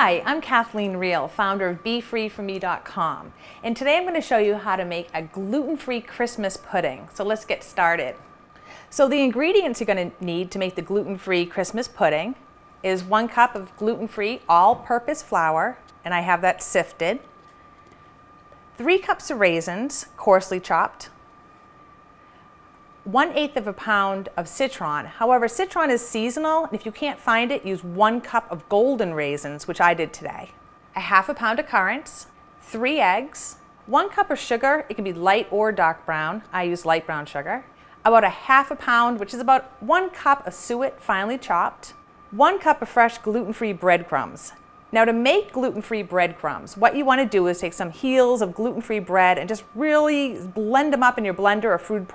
Hi, I'm Kathleen Reale, founder of BeFreeForMe.com, and today I'm going to show you how to make a gluten-free Christmas pudding. So let's get started. So the ingredients you're going to need to make the gluten-free Christmas pudding is 1 cup of gluten-free all-purpose flour, and I have that sifted, 3 cups of raisins, coarsely chopped, 1/8 of a pound of citron. However, citron is seasonal, and if you can't find it, use 1 cup of golden raisins, which I did today. 1/2 pound of currants, 3 eggs, 1 cup of sugar. It can be light or dark brown. I use light brown sugar. About 1/2 pound, which is about 1 cup of suet, finely chopped. 1 cup of fresh gluten-free breadcrumbs. Now to make gluten-free breadcrumbs, what you want to do is take some heels of gluten-free bread and just really blend them up in your blender or food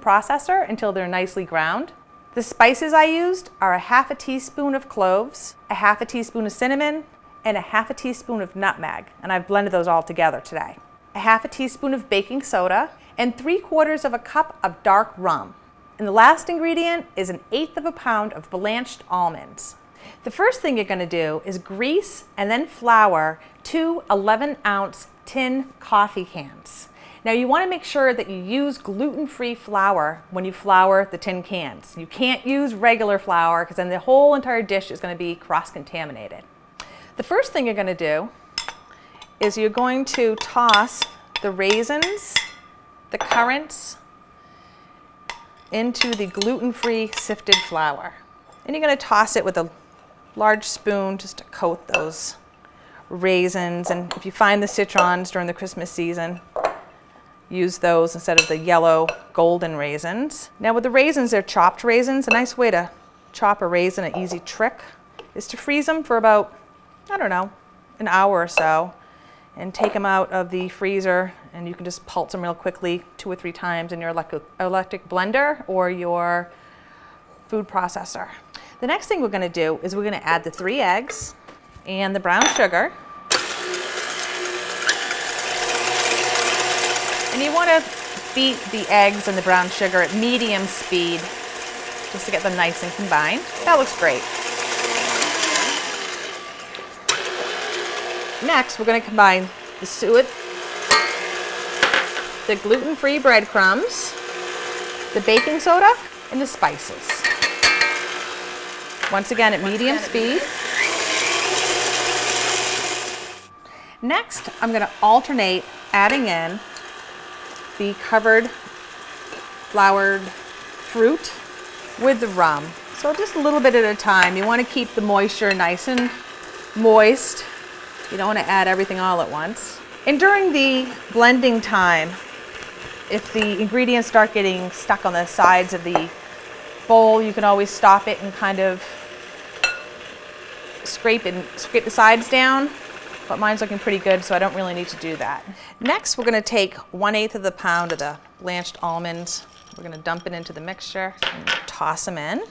processor until they're nicely ground. The spices I used are 1/2 teaspoon of cloves, 1/2 teaspoon of cinnamon, and 1/2 teaspoon of nutmeg, and I've blended those all together today. 1/2 teaspoon of baking soda, and 3/4 of a cup of dark rum. And the last ingredient is 1/8 of a pound of blanched almonds. The first thing you're going to do is grease and then flour 2 11-ounce tin coffee cans. Now you want to make sure that you use gluten-free flour when you flour the tin cans. You can't use regular flour because then the whole entire dish is going to be cross-contaminated. The first thing you're going to do is you're going to toss the raisins, the currants, into the gluten-free sifted flour. And you're going to toss it with a large spoon just to coat those raisins, and if you find the citrons during the Christmas season, use those instead of the yellow golden raisins. Now with the raisins, they're chopped raisins. A nice way to chop a raisin, an easy trick, is to freeze them for about, I don't know, an hour or so, and take them out of the freezer, and you can just pulse them real quickly 2 or 3 times in your electric blender or your food processor. The next thing we're going to do is we're going to add the 3 eggs and the brown sugar. And you want to beat the eggs and the brown sugar at medium speed just to get them nice and combined. That looks great. Next, we're going to combine the suet, the gluten-free breadcrumbs, the baking soda, and the spices. Once again at medium speed. Next, I'm going to alternate adding in the covered floured fruit with the rum. So just a little bit at a time. You want to keep the moisture nice and moist. You don't want to add everything all at once. And during the blending time, if the ingredients start getting stuck on the sides of the bowl, you can always stop it and kind of scrape the sides down, but mine's looking pretty good, so I don't really need to do that. Next, we're going to take 1/8 of the pound of the blanched almonds. We're going to dump it into the mixture and toss them in.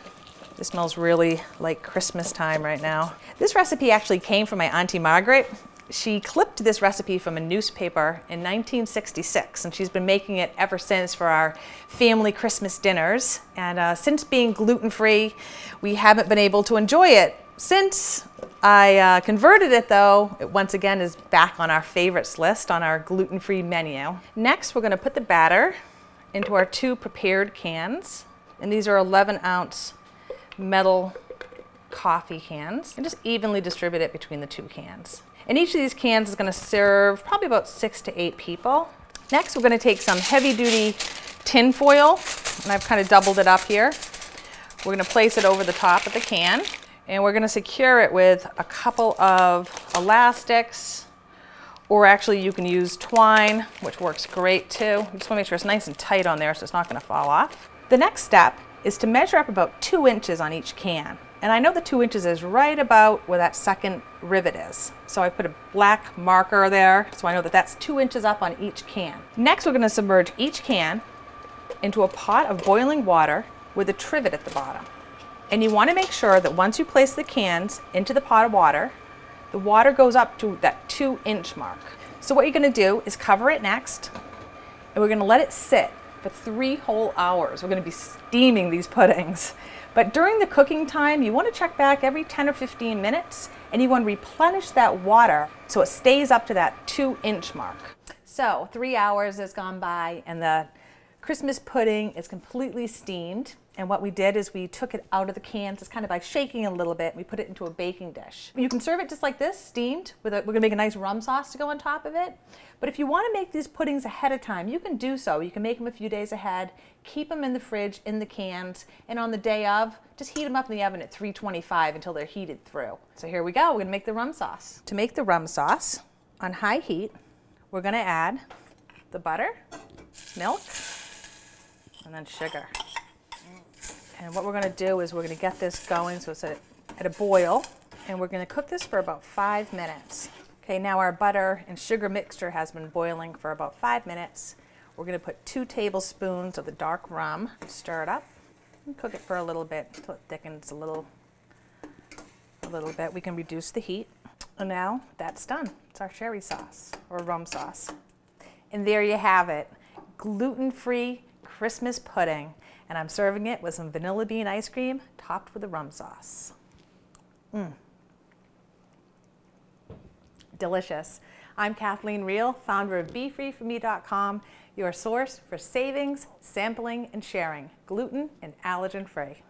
This smells really like Christmas time right now. This recipe actually came from my Auntie Margaret. She clipped this recipe from a newspaper in 1966, and she's been making it ever since for our family Christmas dinners. And since being gluten-free, we haven't been able to enjoy it. Since I converted it, though, it once again is back on our favorites list on our gluten-free menu. Next, we're going to put the batter into our 2 prepared cans, and these are 11-ounce metal coffee cans, and just evenly distribute it between the 2 cans. And each of these cans is going to serve probably about 6 to 8 people. Next, we're going to take some heavy-duty tin foil, and I've kind of doubled it up here. We're going to place it over the top of the can, and we're going to secure it with a couple of elastics, or actually you can use twine, which works great too. You just want to make sure it's nice and tight on there so it's not going to fall off. The next step is to measure up about 2 inches on each can. And I know the 2 inches is right about where that second rivet is. So I put a black marker there, so I know that that's 2 inches up on each can. Next, we're going to submerge each can into a pot of boiling water with a trivet at the bottom. And you want to make sure that once you place the cans into the pot of water, the water goes up to that 2-inch mark. So what you're going to do is cover it next, and we're going to let it sit for 3 whole hours. We're going to be steaming these puddings. But during the cooking time, you want to check back every 10 or 15 minutes, and you want to replenish that water so it stays up to that 2-inch mark. So 3 hours has gone by, and the Christmas pudding is completely steamed. And what we did is we took it out of the can, just kind of by shaking it a little bit. We put it into a baking dish. You can serve it just like this, steamed. We're going to make a nice rum sauce to go on top of it. But if you want to make these puddings ahead of time, you can do so. You can make them a few days ahead, keep them in the fridge, in the cans, and on the day of, just heat them up in the oven at 325 until they're heated through. So here we go. We're going to make the rum sauce. To make the rum sauce on high heat, we're going to add the butter, milk, and then sugar. And what we're going to do is we're going to get this going so it's at a boil, and we're going to cook this for about 5 minutes. Okay, now our butter and sugar mixture has been boiling for about 5 minutes. We're going to put 2 tablespoons of the dark rum, stir it up, and cook it for a little bit until it thickens a little bit. We can reduce the heat. And now that's done. It's our sherry sauce or rum sauce. And there you have it, gluten-free Christmas pudding. And I'm serving it with some vanilla bean ice cream topped with a rum sauce. Delicious. I'm Kathleen Reale, founder of BeFreeForMe.com, your source for savings, sampling, and sharing, gluten and allergen free.